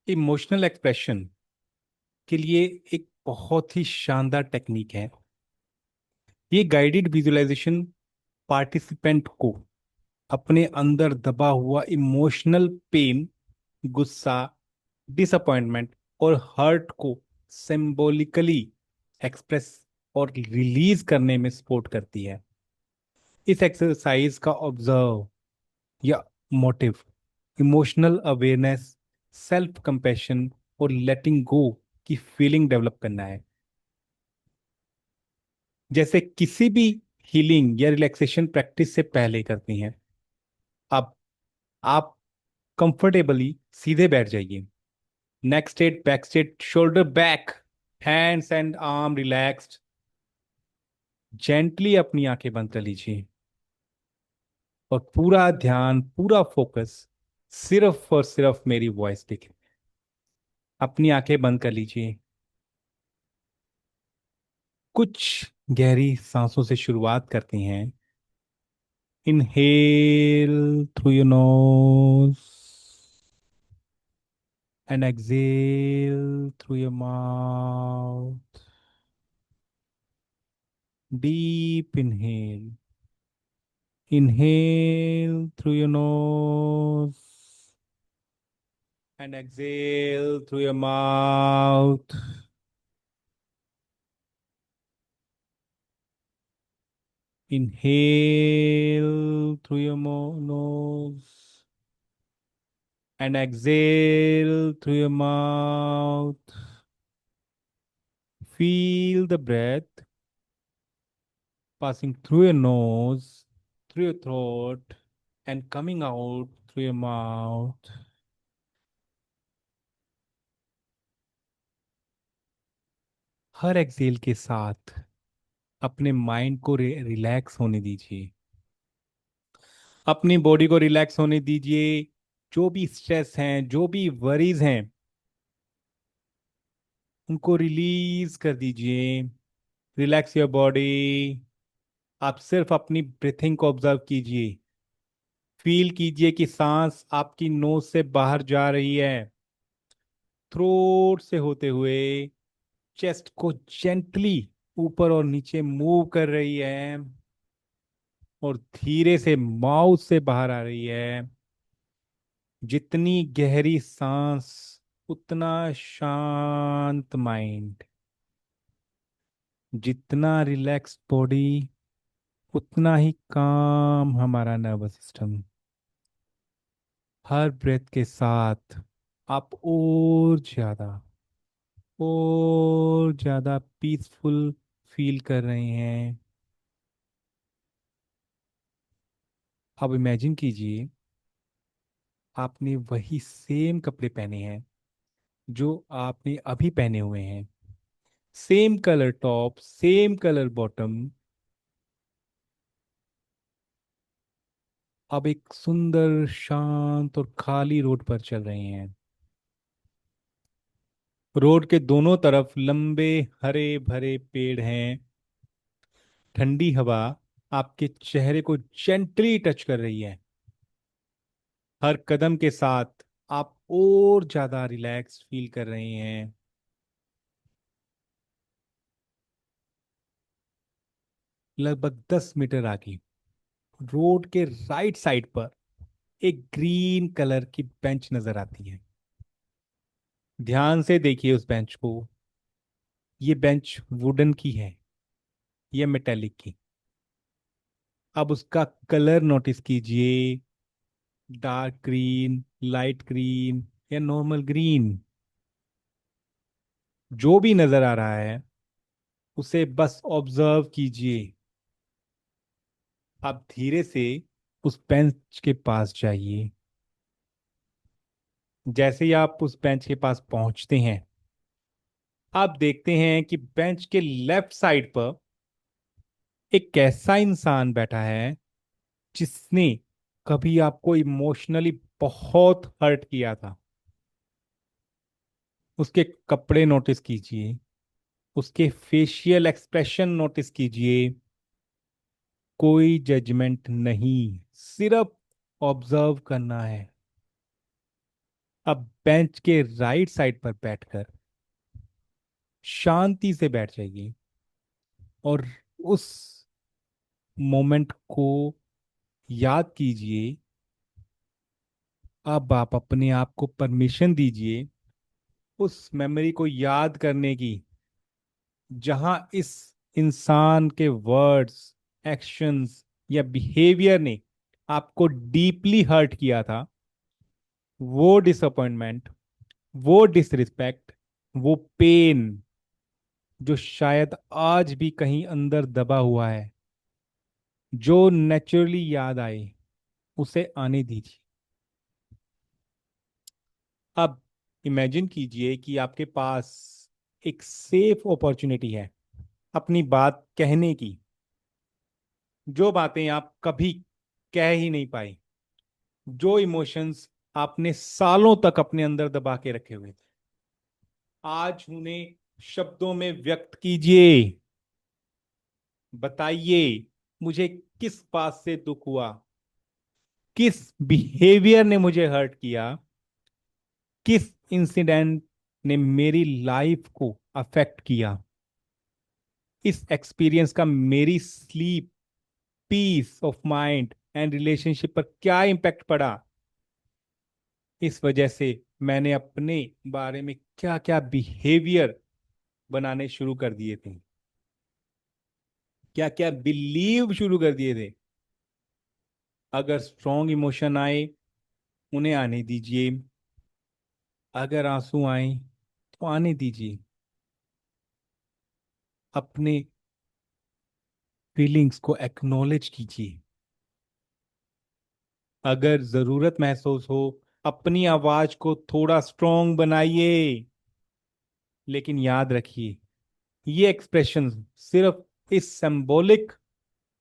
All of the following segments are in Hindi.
इमोशनल एक्सप्रेशन के लिए एक बहुत ही शानदार टेक्निक है। ये गाइडेड विजुअलाइजेशन पार्टिसिपेंट को अपने अंदर दबा हुआ इमोशनल पेन, गुस्सा, डिसअपॉइंटमेंट और हर्ट को सिंबॉलिकली एक्सप्रेस और रिलीज करने में सपोर्ट करती है। इस एक्सरसाइज का ऑब्जर्व या motive emotional awareness, self compassion और लेटिंग गो की फीलिंग डेवलप करना है। जैसे किसी भी हीलिंग या रिलैक्सेशन प्रैक्टिस से पहले करती हैं। अब आप कंफर्टेबली सीधे बैठ जाइए। Neck straight, back straight, shoulder back, hands and arm relaxed. Gently अपनी आंखें बंद कर लीजिए और पूरा ध्यान, पूरा फोकस सिर्फ और सिर्फ मेरी वॉइस पे। अपनी आंखें बंद कर लीजिए। कुछ गहरी सांसों से शुरुआत करते हैं। Inhale through your nose and exhale through your mouth. Deep inhale. Inhale through your nose and exhale through your mouth. Inhale through your nose and exhale through your mouth. Feel the breath passing through your nose, through your throat, and coming out through your mouth. हर एक्सेल के साथ अपने माइंड को रिलैक्स होने दीजिए। अपनी बॉडी को रिलैक्स होने दीजिए। जो भी स्ट्रेस हैं, जो भी वरीज हैं, उनको रिलीज कर दीजिए। Relax your body. आप सिर्फ अपनी ब्रीथिंग को ऑब्जर्व कीजिए। फील कीजिए कि सांस आपकी नोज से बाहर जा रही है, थ्रोट से होते हुए चेस्ट को जेंटली ऊपर और नीचे मूव कर रही है और धीरे से माउथ से बाहर आ रही है। जितनी गहरी सांस, उतना शांत माइंड। जितना रिलैक्स बॉडी, उतना ही काम हमारा नर्वस सिस्टम। हर ब्रेथ के साथ आप और ज्यादा पीसफुल फील कर रहे हैं। अब इमेजिन कीजिए आपने वही सेम कपड़े पहने हैं जो आपने अभी पहने हुए हैं। Same colour top, same colour bottom. अब एक सुंदर, शांत और खाली रोड पर चल रहे हैं। रोड के दोनों तरफ लंबे हरे भरे पेड़ हैं। ठंडी हवा आपके चेहरे को जेंटली टच कर रही है। हर कदम के साथ आप और ज्यादा रिलैक्स फील कर रहे हैं। लगभग 10 मीटर आगे रोड के राइट साइड पर एक ग्रीन कलर की बेंच नजर आती है। ध्यान से देखिए उस बेंच को। ये बेंच वुडन की है या मेटेलिक की? अब उसका कलर नोटिस कीजिए। डार्क ग्रीन, लाइट ग्रीन या नॉर्मल ग्रीन, जो भी नजर आ रहा है उसे बस ऑब्जर्व कीजिए। आप धीरे से उस बेंच के पास जाइए। जैसे ही आप उस बेंच के पास पहुंचते हैं, आप देखते हैं कि बेंच के लेफ्ट साइड पर एक ऐसा इंसान बैठा है जिसने कभी आपको इमोशनली बहुत हर्ट किया था। उसके कपड़े नोटिस कीजिए, उसके फेशियल एक्सप्रेशन नोटिस कीजिए। कोई जजमेंट नहीं, सिर्फ ऑब्जर्व करना है। अब बेंच के राइट साइड पर बैठकर शांति से बैठ जाइए और उस मोमेंट को याद कीजिए। अब आप अपने आप को परमिशन दीजिए उस मेमोरी को याद करने की, जहां इस इंसान के वर्ड्स, एक्शंस या बिहेवियर ने आपको डीपली हर्ट किया था। वो डिसअपॉइंटमेंट, वो डिसरिस्पेक्ट, वो पेन जो शायद आज भी कहीं अंदर दबा हुआ है, जो नेचुरली याद आए, उसे आने दीजिए। अब इमेजिन कीजिए कि आपके पास एक सेफ अपॉर्चुनिटी है अपनी बात कहने की, जो बातें आप कभी कह ही नहीं पाए, जो इमोशंस आपने सालों तक अपने अंदर दबा के रखे हुए थे, आज उन्हें शब्दों में व्यक्त कीजिए। बताइए, मुझे किस बात से दुख हुआ, किस बिहेवियर ने मुझे हर्ट किया, किस इंसिडेंट ने मेरी लाइफ को अफेक्ट किया, इस एक्सपीरियंस का मेरी sleep, peace of mind and relationship पर क्या इम्पैक्ट पड़ा। इस वजह से मैंने अपने बारे में क्या क्या बिहेवियर बनाने शुरू कर दिए थे, क्या क्या बिलीव शुरू कर दिए थे। अगर स्ट्रॉन्ग इमोशन आए, उन्हें आने दीजिए। अगर आंसू आए तो आने दीजिए। अपने फीलिंग्स को एक्नॉलेज कीजिए। अगर जरूरत महसूस हो, अपनी आवाज को थोड़ा स्ट्रॉन्ग बनाइए। लेकिन याद रखिए, ये एक्सप्रेशन सिर्फ इस सिंबॉलिक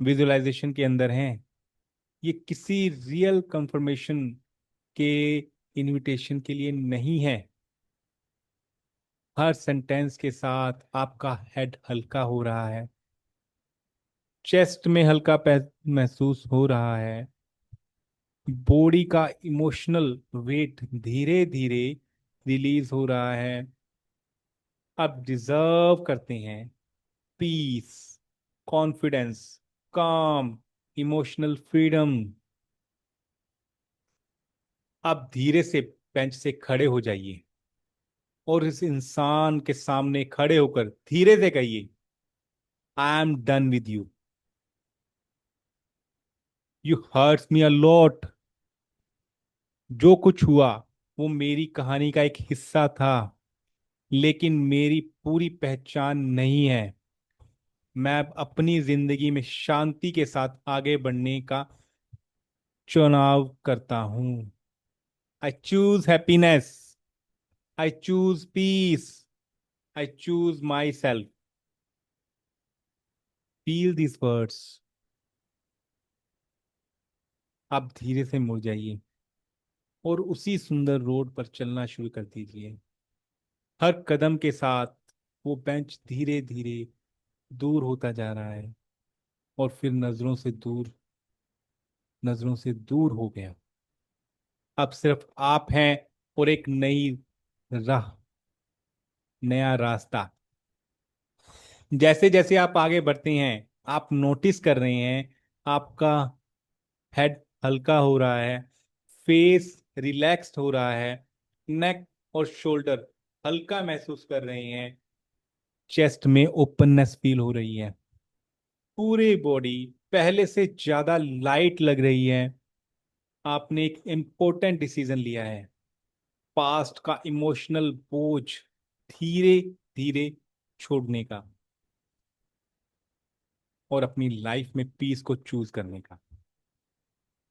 विजुअलाइजेशन के अंदर हैं। ये किसी रियल कंफर्मेशन के इनविटेशन के लिए नहीं है। हर सेंटेंस के साथ आपका हेड हल्का हो रहा है, चेस्ट में हल्का महसूस हो रहा है, बॉडी का इमोशनल वेट धीरे धीरे रिलीज हो रहा है। आप डिजर्व करते हैं पीस, कॉन्फिडेंस, काम, इमोशनल फ्रीडम। आप धीरे से बेंच से खड़े हो जाइए और इस इंसान के सामने खड़े होकर धीरे से कहिए, I am done with you. You hurts me a lot. जो कुछ हुआ वो मेरी कहानी का एक हिस्सा था, लेकिन मेरी पूरी पहचान नहीं है। मैं अब अपनी जिंदगी में शांति के साथ आगे बढ़ने का चुनाव करता हूं। I choose happiness, I choose peace, I choose myself. Feel this words. आप धीरे से मुड़ जाइए और उसी सुंदर रोड पर चलना शुरू कर दीजिए। हर कदम के साथ वो बेंच धीरे धीरे दूर होता जा रहा है और फिर नजरों से दूर हो गया। अब सिर्फ आप हैं और एक नई राह, नया रास्ता। जैसे जैसे आप आगे बढ़ते हैं, आप नोटिस कर रहे हैं आपका हेड हल्का हो रहा है, फेस रिलैक्स्ड हो रहा है, नेक और शोल्डर हल्का महसूस कर रहे हैं, चेस्ट में ओपननेस फील हो रही है, पूरी बॉडी पहले से ज्यादा लाइट लग रही है। आपने एक इम्पोर्टेंट डिसीजन लिया है, पास्ट का इमोशनल बोझ धीरे धीरे छोड़ने का और अपनी लाइफ में पीस को चूज करने का।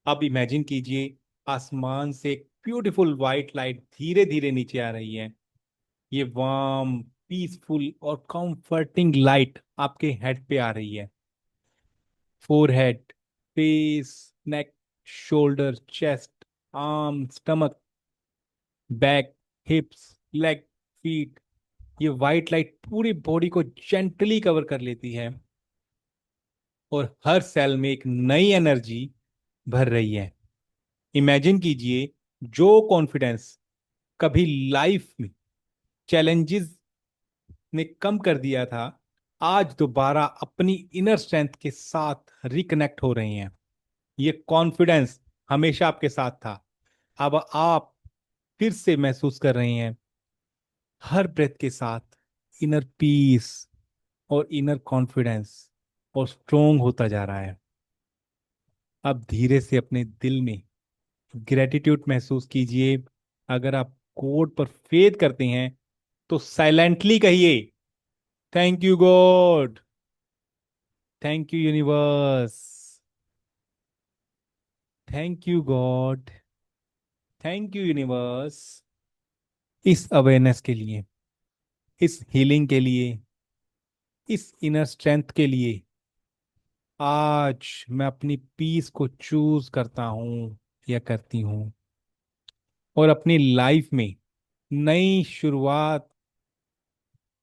अब इमेजिन कीजिए, आसमान से एक ब्यूटीफुल व्हाइट लाइट धीरे धीरे नीचे आ रही है। ये वार्म, पीसफुल और कंफर्टिंग लाइट आपके हेड पे आ रही है। Forehead, face, neck, shoulder, chest, arm, stomach, back, hips, leg, feet. ये व्हाइट लाइट पूरी बॉडी को जेंटली कवर कर लेती है और हर सेल में एक नई एनर्जी भर रही है। इमेजिन कीजिए, जो कॉन्फिडेंस कभी लाइफ में चैलेंजेस ने कम कर दिया था, आज दोबारा अपनी इनर स्ट्रेंथ के साथ रिकनेक्ट हो रहे हैं। ये कॉन्फिडेंस हमेशा आपके साथ था, अब आप फिर से महसूस कर रहे हैं हर ब्रेथ के साथ इनर पीस और इनर कॉन्फिडेंस, और स्ट्रोंग होता जा रहा है। अब धीरे से अपने दिल में ग्रेटिट्यूड महसूस कीजिए। अगर आप कोड पर फेथ करते हैं तो साइलेंटली कहिए, thank you God, thank you universe, thank you God, thank you universe, इस अवेयरनेस के लिए, इस हीलिंग के लिए, इस इनर स्ट्रेंथ के लिए। आज मैं अपनी पीस को चूज करता हूं या करती हूं, और अपनी लाइफ में नई शुरुआत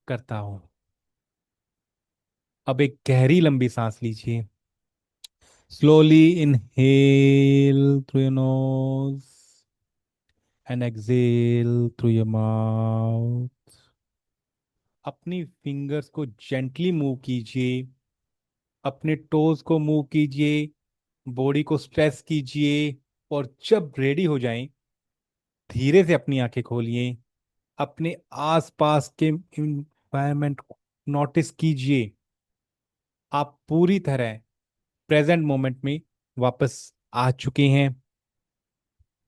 करता हूं। अब एक गहरी लंबी सांस लीजिए। Slowly inhale through your nose and exhale through your mouth. अपनी फिंगर्स को जेंटली मूव कीजिए, अपने टोज को मूव कीजिए, बॉडी को स्ट्रेच कीजिए, और जब रेडी हो जाएं धीरे से अपनी आंखें खोलिए। अपने आसपास के एनवायरनमेंट को नोटिस कीजिए। आप पूरी तरह प्रेजेंट मोमेंट में वापस आ चुके हैं।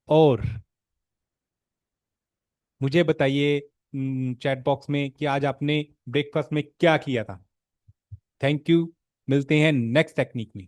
और मुझे बताइए चैट बॉक्स में कि आज आपने ब्रेकफास्ट में क्या किया था। Thank you. मिलते हैं नेक्स्ट टेक्निक में।